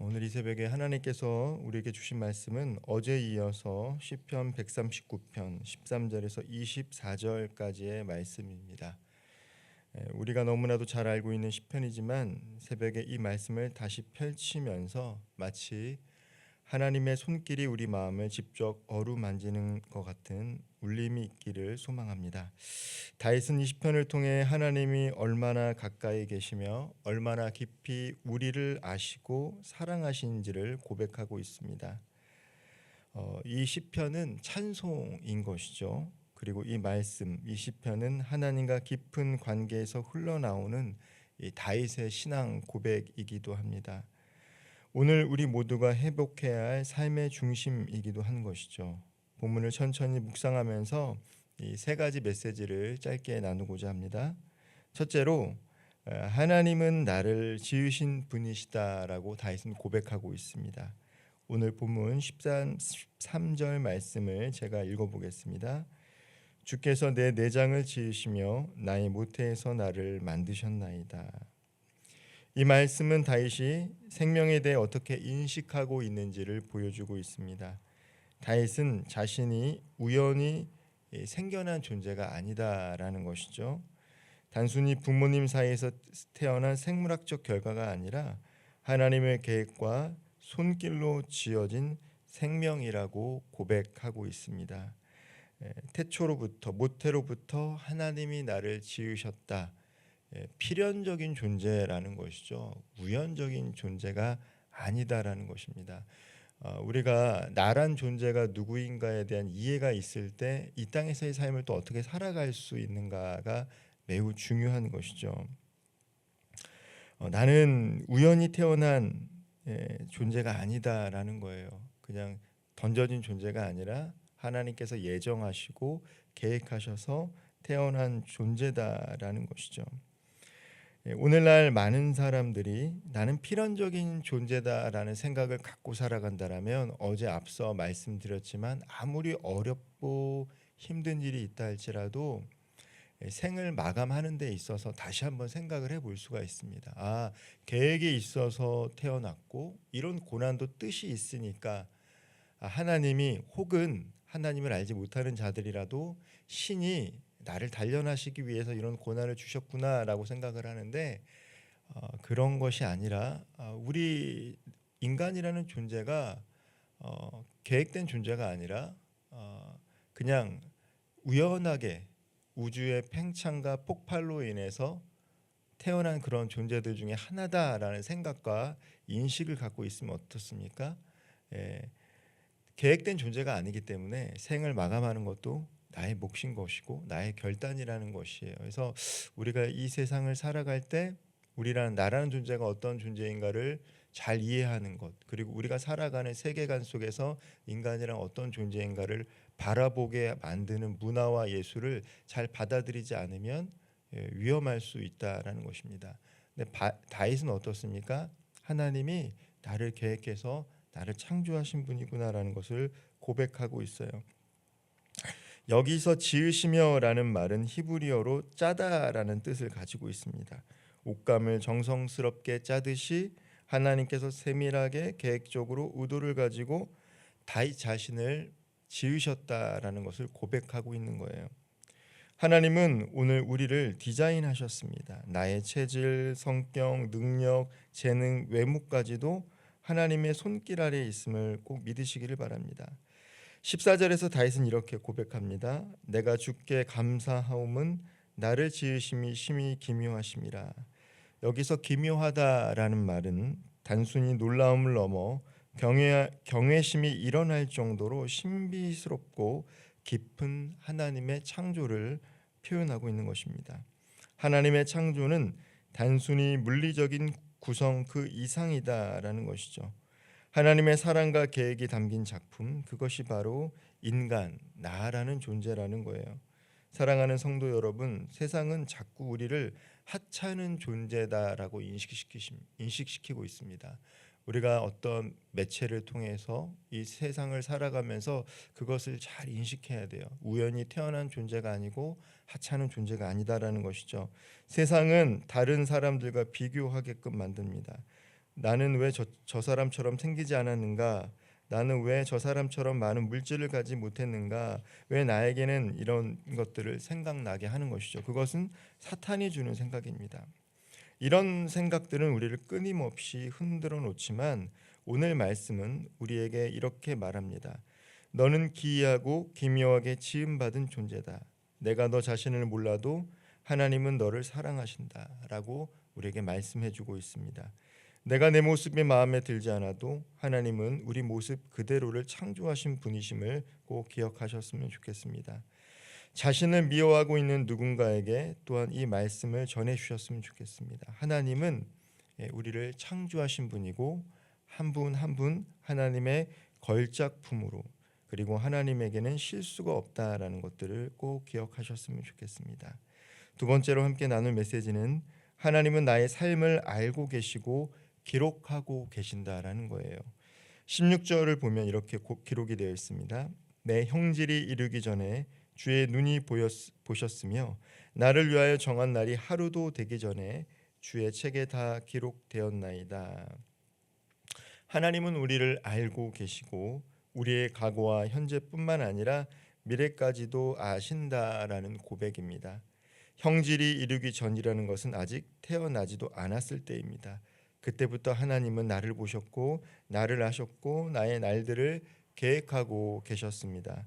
오늘 이 새벽에 하나님께서 우리에게 주신 말씀은 어제 이어서 시편 139편 13절에서 24절까지의 말씀입니다. 우리가 너무나도 잘 알고 있는 시편이지만 새벽에 이 말씀을 다시 펼치면서 마치 하나님의 손길이 우리 마음을 직접 어루만지는 것 같은 울림이 있기를 소망합니다. 다윗은 이 시편을 통해 하나님이 얼마나 가까이 계시며 얼마나 깊이 우리를 아시고 사랑하시는지를 고백하고 있습니다. 이 시편은 찬송인 것이죠. 그리고 이 말씀, 이 시편은 하나님과 깊은 관계에서 흘러나오는 이 다윗의 신앙 고백이기도 합니다. 오늘 우리 모두가 회복해야 할 삶의 중심이기도 한 것이죠. 본문을 천천히 묵상하면서 이 세 가지 메시지를 짧게 나누고자 합니다. 첫째로 하나님은 나를 지으신 분이시다라고 다윗은 고백하고 있습니다. 오늘 본문 13절 말씀을 제가 읽어보겠습니다. 주께서 내 내장을 지으시며 나의 모태에서 나를 만드셨나이다. 이 말씀은 다윗이 생명에 대해 어떻게 인식하고 있는지를 보여주고 있습니다. 다윗은 자신이 우연히 생겨난 존재가 아니다라는 것이죠. 단순히 부모님 사이에서 태어난 생물학적 결과가 아니라 하나님의 계획과 손길로 지어진 생명이라고 고백하고 있습니다. 태초로부터 모태로부터 하나님이 나를 지으셨다. 필연적인 존재라는 것이죠. 우연적인 존재가 아니다라는 것입니다. 우리가 나란 존재가 누구인가에 대한 이해가 있을 때 이 땅에서의 삶을 또 어떻게 살아갈 수 있는가가 매우 중요한 것이죠. 나는 우연히 태어난 존재가 아니다라는 거예요. 그냥 던져진 존재가 아니라 하나님께서 예정하시고 계획하셔서 태어난 존재다라는 것이죠. 오늘날 많은 사람들이 나는 필연적인 존재다라는 생각을 갖고 살아간다라면 어제 앞서 말씀드렸지만 아무리 어렵고 힘든 일이 있다 할지라도 생을 마감하는 데 있어서 다시 한번 생각을 해볼 수가 있습니다. 계획이 있어서 태어났고 이런 고난도 뜻이 있으니까 하나님이 혹은 하나님을 알지 못하는 자들이라도 신이 나를 단련하시기 위해서 이런 고난을 주셨구나라고 생각을 하는데 그런 것이 아니라 우리 인간이라는 존재가 계획된 존재가 아니라 그냥 우연하게 우주의 팽창과 폭발로 인해서 태어난 그런 존재들 중에 하나다라는 생각과 인식을 갖고 있으면 어떻습니까? 계획된 존재가 아니기 때문에 생을 마감하는 것도 나의 몫인 것이고 나의 결단이라는 것이에요. 그래서 우리가 이 세상을 살아갈 때 나라는 존재가 어떤 존재인가를 잘 이해하는 것, 그리고 우리가 살아가는 세계관 속에서 인간이란 어떤 존재인가를 바라보게 만드는 문화와 예술을 잘 받아들이지 않으면 위험할 수 있다라는 것입니다. 근데 다윗은 어떻습니까? 하나님이 나를 계획해서 나를 창조하신 분이구나라는 것을 고백하고 있어요. 여기서 지으시며라는 말은 히브리어로 짜다라는 뜻을 가지고 있습니다. 옷감을 정성스럽게 짜듯이 하나님께서 세밀하게 계획적으로 의도를 가지고 다윗 자신을 지으셨다라는 것을 고백하고 있는 거예요. 하나님은 오늘 우리를 디자인하셨습니다. 나의 체질, 성격, 능력, 재능, 외모까지도 하나님의 손길 아래에 있음을 꼭 믿으시기를 바랍니다. 14절에서 다윗은 이렇게 고백합니다. 내가 주께 감사하옴은 나를 지으심이 심히 기묘하심이라. 여기서 기묘하다라는 말은 단순히 놀라움을 넘어 경외심이 일어날 정도로 신비스럽고 깊은 하나님의 창조를 표현하고 있는 것입니다. 하나님의 창조는 단순히 물리적인 구성 그 이상이다라는 것이죠. 하나님의 사랑과 계획이 담긴 작품, 그것이 바로 인간, 나라는 존재라는 거예요. 사랑하는 성도 여러분, 세상은 자꾸 우리를 하찮은 존재다라고 인식시키고 있습니다. 우리가 어떤 매체를 통해서 이 세상을 살아가면서 그것을 잘 인식해야 돼요. 우연히 태어난 존재가 아니고 하찮은 존재가 아니다라는 것이죠. 세상은 다른 사람들과 비교하게끔 만듭니다. 나는 왜 저 사람처럼 생기지 않았는가? 나는 왜 저 사람처럼 많은 물질을 가지 못했는가? 왜 나에게는 이런 것들을 생각나게 하는 것이죠. 그것은 사탄이 주는 생각입니다. 이런 생각들은 우리를 끊임없이 흔들어 놓지만 오늘 말씀은 우리에게 이렇게 말합니다. 너는 기이하고 기묘하게 지음받은 존재다. 내가 너 자신을 몰라도 하나님은 너를 사랑하신다라고 우리에게 말씀해 주고 있습니다. 내가 내 모습이 마음에 들지 않아도 하나님은 우리 모습 그대로를 창조하신 분이심을 꼭 기억하셨으면 좋겠습니다. 자신을 미워하고 있는 누군가에게 또한 이 말씀을 전해 주셨으면 좋겠습니다. 하나님은 우리를 창조하신 분이고 한 분 한 분 하나님의 걸작품으로, 그리고 하나님에게는 실수가 없다라는 것들을 꼭 기억하셨으면 좋겠습니다. 두 번째로 함께 나눌 메시지는 하나님은 나의 삶을 알고 계시고 기록하고 계신다라는 거예요. 16절을 보면 이렇게 기록이 되어 있습니다. 내 형질이 이르기 전에 주의 눈이 보셨으며 나를 위하여 정한 날이 하루도 되기 전에 주의 책에 다 기록되었나이다. 하나님은 우리를 알고 계시고 우리의 과거와 현재뿐만 아니라 미래까지도 아신다라는 고백입니다. 형질이 이르기 전이라는 것은 아직 태어나지도 않았을 때입니다. 그때부터 하나님은 나를 보셨고 나를 아셨고 나의 날들을 계획하고 계셨습니다.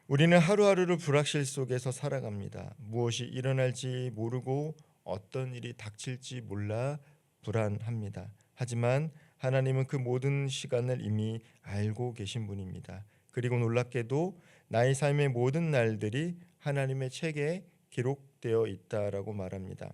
우리는 하루하루를 불확실 속에서 살아갑니다. 무엇이 일어날지 모르고 어떤 일이 닥칠지 몰라 불안합니다. 하지만 하나님은 그 모든 시간을 이미 알고 계신 분입니다. 그리고 놀랍게도 나의 삶의 모든 날들이 하나님의 책에 기록되어 있다라고 말합니다.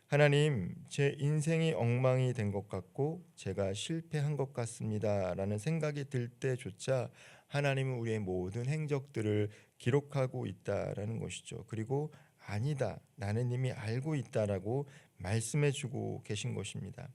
하나님, 제 인생이 엉망이 된 것 같고 제가 실패한 것 같습니다라는 생각이 들 때조차 하나님은 우리의 모든 행적들을 기록하고 있다라는 것이죠. 그리고 아니다, 나는 이미 알고 있다라고 말씀해 주고 계신 것입니다.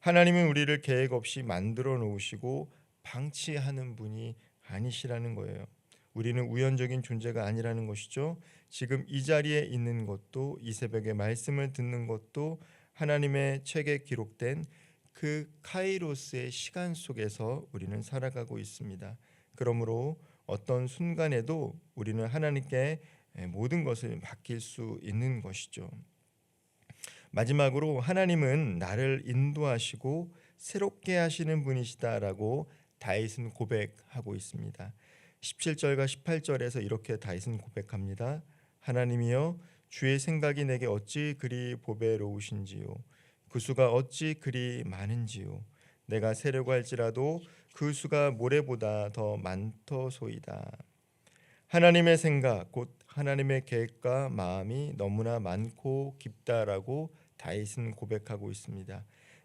하나님은 우리를 계획 없이 만들어 놓으시고 방치하는 분이 아니시라는 거예요. 우리는 우연적인 존재가 아니라는 것이죠. 지금 이 자리에 있는 것도, 이 새벽에 말씀을 듣는 것도 하나님의 책에 기록된 그 카이로스의 시간 속에서 우리는 살아가고 있습니다. 그러므로 어떤 순간에도 우리는 하나님께 모든 것을 맡길 수 있는 것이죠. 마지막으로 하나님은 나를 인도하시고 새롭게 하시는 분이시다라고 다윗은 고백하고 있습니다. 17절과 18절에서 이렇게 다윗은 고백합니다. 하나님이여, 주의 생각이 내게 어찌 그리 보배로우신지요, 그 수가 어찌 그리 많은지요. 내가 세려고 할지라도 그 수가 모래보다 더 많더소이다. 하나님의 생각, 곧 하나님의 계획과 마음이 너무나 많고 깊다라고 다윗은 고백하고 있습니다.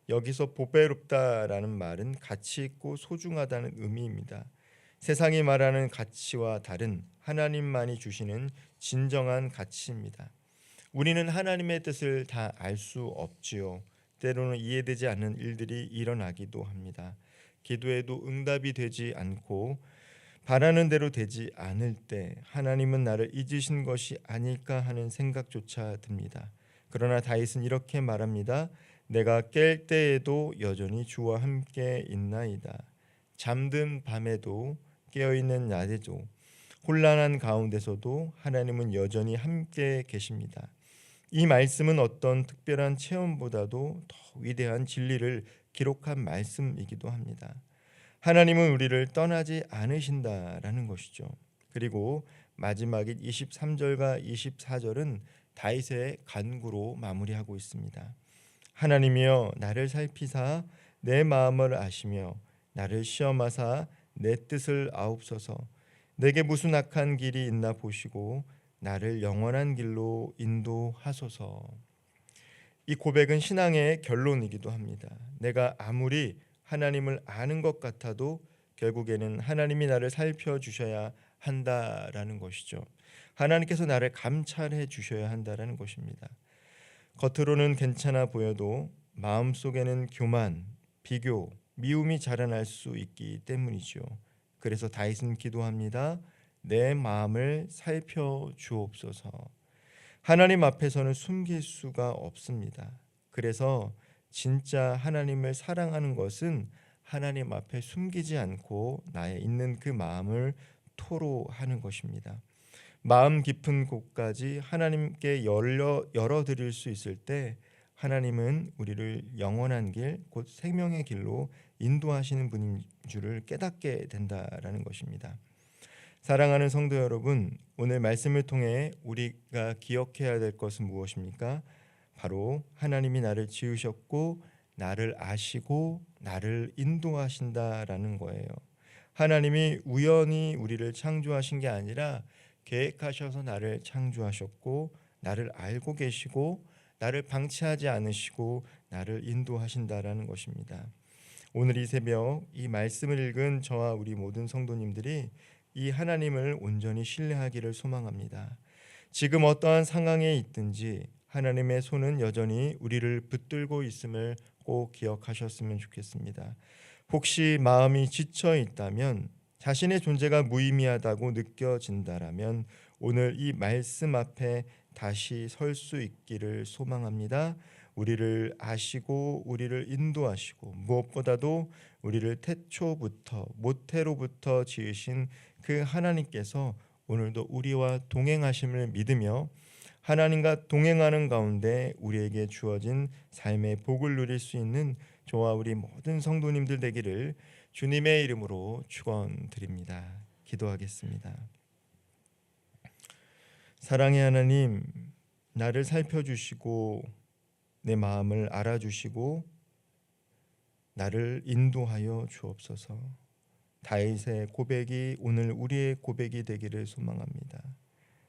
여기서 보배롭다라는 말은 가치 있고 소중하다는 의미입니다. 세상이 말하는 가치와 다른 하나님만이 주시는 진정한 가치입니다. 우리는 하나님의 뜻을 다 알 수 없지요. 때로는 이해되지 않는 일들이 일어나기도 합니다. 기도해도 응답이 되지 않고 바라는 대로 되지 않을 때 하나님은 나를 잊으신 것이 아닐까 하는 생각조차 듭니다. 그러나 다윗은 이렇게 말합니다. 내가 깰 때에도 여전히 주와 함께 있나이다. 잠든 밤에도 깨어있는 낮에도 혼란한 가운데서도 하나님은 여전히 함께 계십니다. 이 말씀은 어떤 특별한 체험보다도 더 위대한 진리를 기록한 말씀이기도 합니다. 하나님은 우리를 떠나지 않으신다라는 것이죠. 그리고 마지막인 23절과 24절은 다윗의 간구로 마무리하고 있습니다. 하나님이여, 나를 살피사 내 마음을 아시며 나를 시험하사 내 뜻을 아옵소서. 내게 무슨 악한 길이 있나 보시고 나를 영원한 길로 인도하소서. 이 고백은 신앙의 결론이기도 합니다. 내가 아무리 하나님을 아는 것 같아도 결국에는 하나님이 나를 살펴주셔야 한다라는 것이죠. 하나님께서 나를 감찰해 주셔야 한다라는 것입니다. 겉으로는 괜찮아 보여도 마음속에는 교만, 비교, 미움이 자라날 수 있기 때문이죠. 그래서 다윗은 기도합니다. 내 마음을 살펴주옵소서. 하나님 앞에서는 숨길 수가 없습니다. 그래서 진짜 하나님을 사랑하는 것은 하나님 앞에 숨기지 않고 나의 있는 그 마음을 토로하는 것입니다. 마음 깊은 곳까지 하나님께 열어드릴 수 있을 때 하나님은 우리를 영원한 길, 곧 생명의 길로 인도하시는 분인 줄을 깨닫게 된다라는 것입니다. 사랑하는 성도 여러분, 오늘 말씀을 통해 우리가 기억해야 될 것은 무엇입니까? 바로 하나님이 나를 지으셨고 나를 아시고 나를 인도하신다라는 거예요. 하나님이 우연히 우리를 창조하신 게 아니라 계획하셔서 나를 창조하셨고 나를 알고 계시고 나를 방치하지 않으시고 나를 인도하신다라는 것입니다. 오늘 이 새벽 이 말씀을 읽은 저와 우리 모든 성도님들이 이 하나님을 온전히 신뢰하기를 소망합니다. 지금 어떠한 상황에 있든지 하나님의 손은 여전히 우리를 붙들고 있음을 꼭 기억하셨으면 좋겠습니다. 혹시 마음이 지쳐 있다면, 자신의 존재가 무의미하다고 느껴진다라면 오늘 이 말씀 앞에 다시 설 수 있기를 소망합니다. 우리를 아시고 우리를 인도하시고 무엇보다도 우리를 태초부터 모태로부터 지으신 그 하나님께서 오늘도 우리와 동행하심을 믿으며 하나님과 동행하는 가운데 우리에게 주어진 삶의 복을 누릴 수 있는 저와 우리 모든 성도님들 되기를 주님의 이름으로 축원드립니다. 기도하겠습니다. 사랑의 하나님, 나를 살펴주시고 내 마음을 알아주시고 나를 인도하여 주옵소서. 다윗의 고백이 오늘 우리의 고백이 되기를 소망합니다.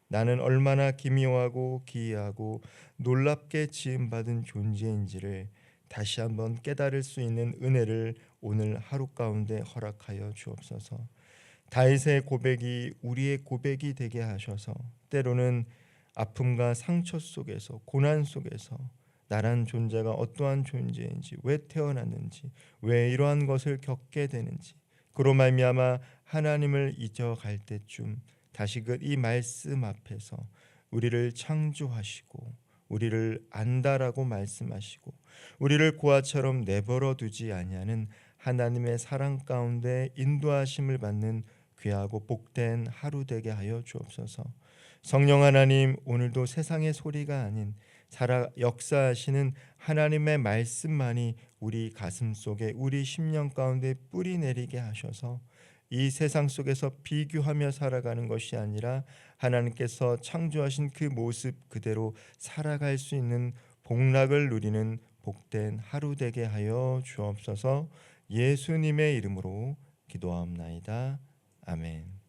나는 얼마나 기묘하고 기이하고 놀랍게 지음받은 존재인지를 다시 한번 깨달을 수 있는 은혜를 오늘 하루 가운데 허락하여 주옵소서. 다윗의 고백이 우리의 고백이 되게 하셔서 때로는 아픔과 상처 속에서 고난 속에서 나란 존재가 어떠한 존재인지, 왜 태어났는지, 왜 이러한 것을 겪게 되는지, 그로 말미암아 하나님을 잊어갈 때쯤 다시금 이 말씀 앞에서 우리를 창조하시고 우리를 안다라고 말씀하시고 우리를 고아처럼 내버려 두지 아니하는 하나님의 사랑 가운데 인도하심을 받는 귀하고 복된 하루 되게 하여 주옵소서. 성령 하나님, 오늘도 세상의 소리가 아닌 살아 역사하시는 하나님의 말씀만이 우리 가슴 속에 우리 심령 가운데 뿌리 내리게 하셔서 이 세상 속에서 비교하며 살아가는 것이 아니라 하나님께서 창조하신 그 모습 그대로 살아갈 수 있는 복락을 누리는 복된 하루 되게 하여 주옵소서. 예수님의 이름으로 기도하옵나이다. 아멘.